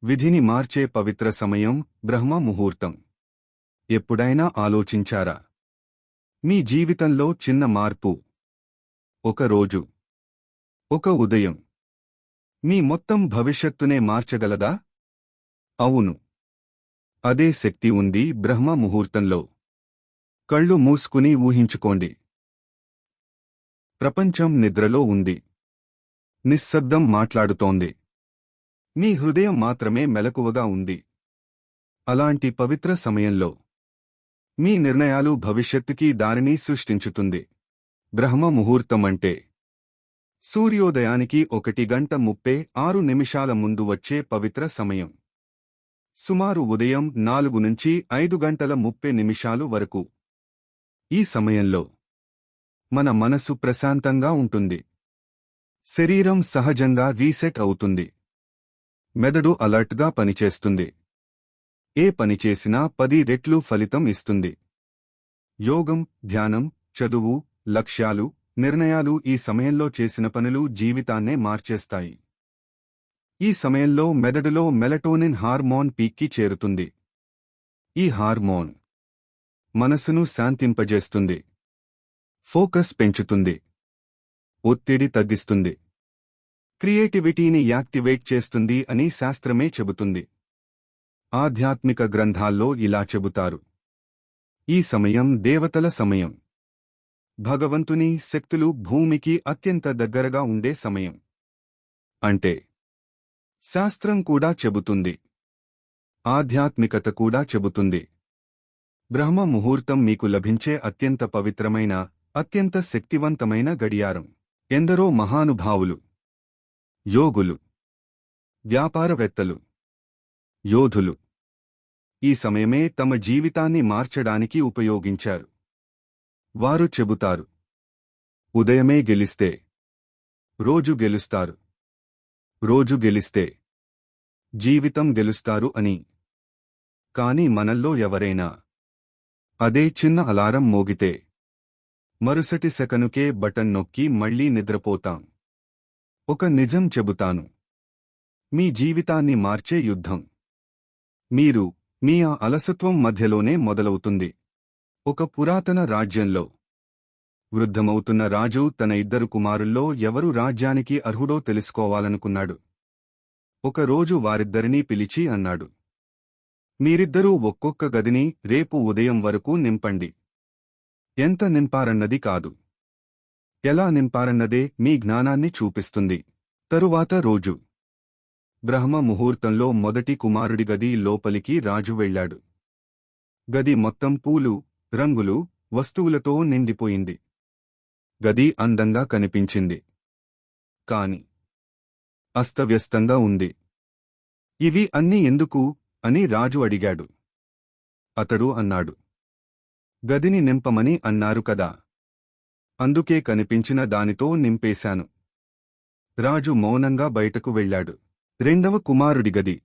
విధిని మార్చే పవిత్ర సమయం బ్రహ్మ ముహూర్తం. ఎప్పుడైనా ఆలోచించారా? మీ జీవితంలో చిన్న మార్పు, ఒక రోజు, ఒక ఉదయం మీ మొత్తం భవిష్యత్తునే మార్చగలదా? అవును, అదే శక్తి ఉంది బ్రహ్మ ముహూర్తంలో. కళ్ళు మూసుకుని ఊహించుకోండి. ప్రపంచం నిద్రలో ఉంది. నిశ్శబ్దం మాట్లాడుతోంది. మీ హృదయం మాత్రమే మెలకువగా ఉంది. అలాంటి పవిత్ర సమయంలో మీ నిర్ణయాలు భవిష్యత్తుకి దారిని సృష్టించుతుంది. బ్రహ్మ ముహూర్తం అంటే సూర్యోదయానికి 1:36 ముందు వచ్చే పవిత్ర సమయం. సుమారు ఉదయం 4 నుంచి 5:30 వరకు. ఈ సమయంలో మన మనసు ప్రశాంతంగా ఉంటుంది. శరీరం సహజంగా రీసెట్ అవుతుంది. మెదడు అలర్ట్గా పనిచేస్తుంది. ఏ పని చేసినా 10 రెట్లు ఫలితం ఇస్తుంది. యోగం, ధ్యానం, చదువు, లక్ష్యాలు, నిర్ణయాలు ఈ సమయంలో చేసిన పనులు జీవితాన్నే మార్చేస్తాయి. ఈ సమయంలో మెదడులో మెలటోనిన్ హార్మోన్ పీక్కి చేరుతుంది. ఈ హార్మోన్ మనసును శాంతింపజేస్తుంది, ఫోకస్ పెంచుతుంది, ఒత్తిడి తగ్గిస్తుంది, క్రియేటివిటీని యాక్టివేట్ చేస్తుంది అని శాస్త్రమే చెబుతుంది. ఆధ్యాత్మిక గ్రంథాల్లో ఇలా చెబుతారు: ఈ సమయం దేవతల సమయం. భగవంతుని శక్తులు భూమికి అత్యంత దగ్గరగా ఉండే సమయం. అంటే శాస్త్రం కూడా చెబుతుంది, ఆధ్యాత్మికత కూడా చెబుతుంది. బ్రహ్మ ముహూర్తం మీకు లభించే అత్యంత పవిత్రమైన, అత్యంత శక్తివంతమైన గడియారం. ఎందరో మహానుభావులు, యోగులు, వ్యాపారవేత్తలు, యోధులు ఈ సమయమే తమ జీవితాన్ని మార్చడానికి ఉపయోగించారు. వారు చెబుతారు, ఉదయమే గెలిస్తే రోజు గెలుస్తారు, రోజు గెలిస్తే జీవితం గెలుస్తారు అని. కాని మనల్లో ఎవరైనా అదే చిన్న అలారం మోగితే మరుసటి సెకనుకే బటన్ నొక్కి మళ్లీ నిద్రపోతాం. ఒక నిజం చెబుతాను, మీ జీవితాన్ని మార్చే యుద్ధం మీ ఆ అలసత్వం మధ్యలోనే మొదలవుతుంది. ఒక పురాతన రాజ్యంలో వృద్ధమవుతున్న రాజు తన 2 కుమారుల్లో ఎవరు రాజ్యానికి అర్హుడో తెలుసుకోవాలనుకున్నాడు. ఒకరోజు వారిద్దరినీ పిలిచి అన్నాడు, మీరిద్దరూ ఒక్కొక్క గదిని రేపు ఉదయం వరకు నింపండి. ఎంత నింపారన్నది కాదు, ఎలా నింపారన్నదే మీ జ్ఞానాన్ని చూపిస్తుంది. తరువాత రోజు బ్రహ్మ ముహూర్తంలో మొదటి కుమారుడి గది లోపలికి రాజు వెళ్లాడు. గది మొత్తం పూలు, రంగులు, వస్తువులతో నిండిపోయింది. గది అందంగా కనిపించింది, కాని అస్తవ్యస్తంగా ఉంది. ఇవి అన్నీ ఎందుకు అని రాజు అడిగాడు. అతడు అన్నాడు, గదిని నింపమని అన్నారు కదా, అందుకే కనిపించిన దానితో నింపేశాను. రాజు మౌనంగా బయటకు వెళ్లాడు. రెండవ కుమారుడి గది.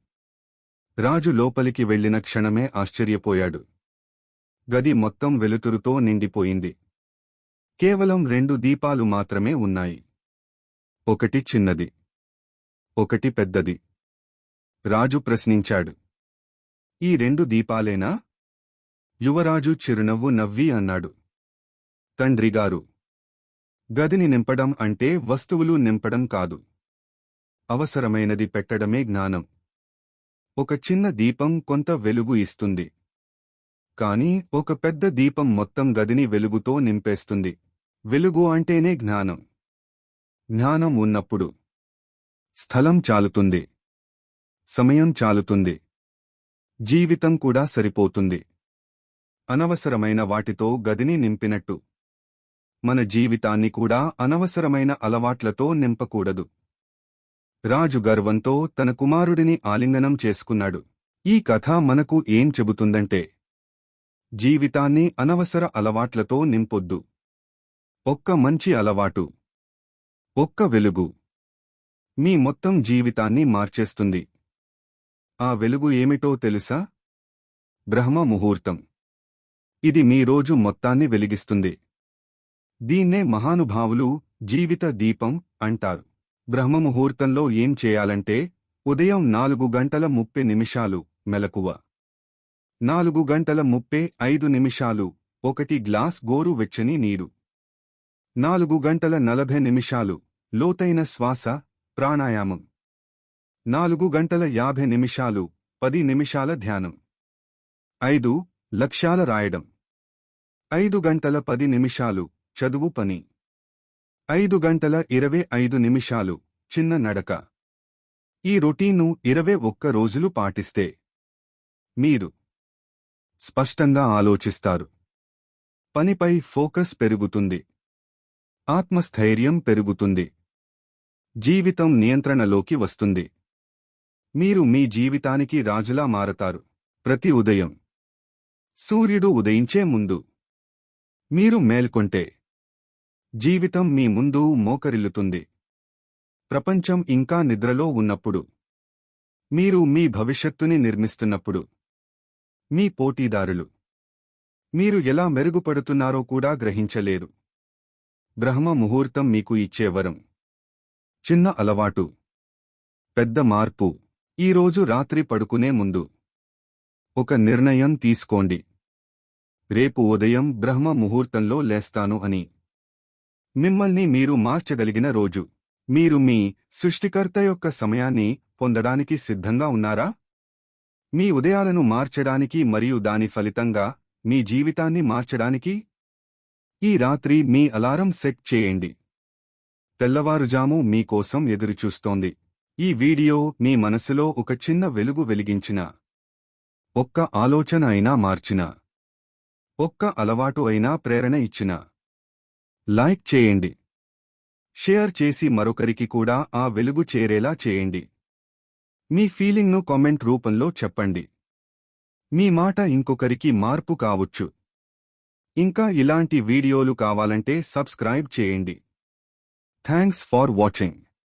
రాజు లోపలికి వెళ్లిన క్షణమే ఆశ్చర్యపోయాడు. గది మొత్తం వెలుతురుతో నిండిపోయింది. కేవలం 2 దీపాలు మాత్రమే ఉన్నాయి. ఒకటి చిన్నది, ఒకటి పెద్దది. రాజు ప్రశ్నించాడు, ఈ 2 దీపాలేనా? యువరాజు చిరునవ్వు నవ్వి అన్నాడు, తండ్రిగారు, గదిని నింపడం అంటే వస్తువులు నింపడం కాదు. అవసరమైనది పెట్టడమే జ్ఞానం. ఒక చిన్న దీపం కొంత వెలుగు ఇస్తుంది, కాని ఒక పెద్ద దీపం మొత్తం గదిని వెలుగుతో నింపేస్తుంది. వెలుగు అంటేనే జ్ఞానం. జ్ఞానం ఉన్నప్పుడు స్థలం చాలుతుంది, సమయం చాలుతుంది, జీవితం కూడా సరిపోతుంది. అనవసరమైన వాటితో గదిని నింపినట్టు మన జీవితాన్ని కూడా అనవసరమైన అలవాట్లతో నింపకూడదు. రాజు గర్వంతో తన కుమారుడిని ఆలింగనం చేసుకున్నాడు. ఈ కథ మనకు ఏం చెబుతుందంటే, జీవితాన్ని అనవసర అలవాట్లతో నింపొద్దు. ఒక్క మంచి అలవాటు, ఒక్క వెలుగు మీ మొత్తం జీవితాన్ని మార్చేస్తుంది. ఆ వెలుగు ఏమిటో తెలుసా? బ్రహ్మ ముహూర్తం. ఇది మీ రోజు మొత్తాన్ని వెలిగిస్తుంది. దీన్నే మహానుభావులు జీవిత దీపం అంటారు. బ్రహ్మముహూర్తంలో ఏం చేయాలంటే, ఉదయం 4:30 మెలకువ 4:35 1 గ్లాస్ గోరువెచ్చని నీరు 4:40 లోతైన శ్వాస ప్రాణాయామం 4:50 10 నిమిషాల ధ్యానం 5 లక్ష్యాల రాయడం 5:10 చదువు పని 5:25 చిన్న నడక ఈ రొటీన్ను 21 రోజులు పాటిస్తే మీరు స్పష్టంగా ఆలోచిస్తారు, పనిపై ఫోకస్ పెరుగుతుంది, ఆత్మస్థైర్యం పెరుగుతుంది, జీవితం నియంత్రణలోకి వస్తుంది, మీరు మీ జీవితానికి రాజులా మారతారు. ప్రతి ఉదయం సూర్యుడు ఉదయించే ముందు మీరు మేల్కొంటే జీవితం మీ ముందు మోకరిల్లుతుంది. ప్రపంచం ఇంకా నిద్రలో ఉన్నప్పుడు మీరు మీ భవిష్యత్తుని నిర్మిస్తున్నప్పుడు మీ పోటీదారులు మీరు ఎలా మెరుగుపడుతున్నారో కూడా గ్రహించలేరు. బ్రహ్మ ముహూర్తం మీకు ఇచ్చే వరం. చిన్న అలవాటు, పెద్ద మార్పు. ఈరోజు రాత్రి పడుకునే ముందు ఒక నిర్ణయం తీసుకోండి. రేపు ఉదయం బ్రహ్మ ముహూర్తంలో లేస్తాను అని. మిమ్మల్ని మీరు మార్చగలిగిన రోజు. మీరు మీ సృష్టికర్త యొక్క సమయాన్ని పొందడానికి సిద్ధంగా ఉన్నారా? మీ ఉదయాలను మార్చడానికి మరియు దాని ఫలితంగా మీ జీవితాన్ని మార్చడానికి? ఈ రాత్రి మీ అలారం సెట్ చేయండి. తెల్లవారుజాము మీకోసం ఎదురుచూస్తోంది. ఈ వీడియో మీ మనసులో ఒక చిన్న వెలుగు వెలిగించిన, ఒక్క ఆలోచన అయినా మార్చిన, ఒక్క అలవాటు అయినా ప్రేరణ ఇచ్చిన. లైక్ చేయండి, షేర్ చేసి మరొకరికి కూడా ఆ వెలుగు చేరేలా చేయండి. మీ ఫీలింగ్ను కామెంట్ రూపంలో చెప్పండి. మీ మాట ఇంకొకరికి మార్పు కావచ్చు. ఇంకా ఇలాంటి వీడియోలు కావాలంటే సబ్స్క్రైబ్ చేయండి. Thanks for watching.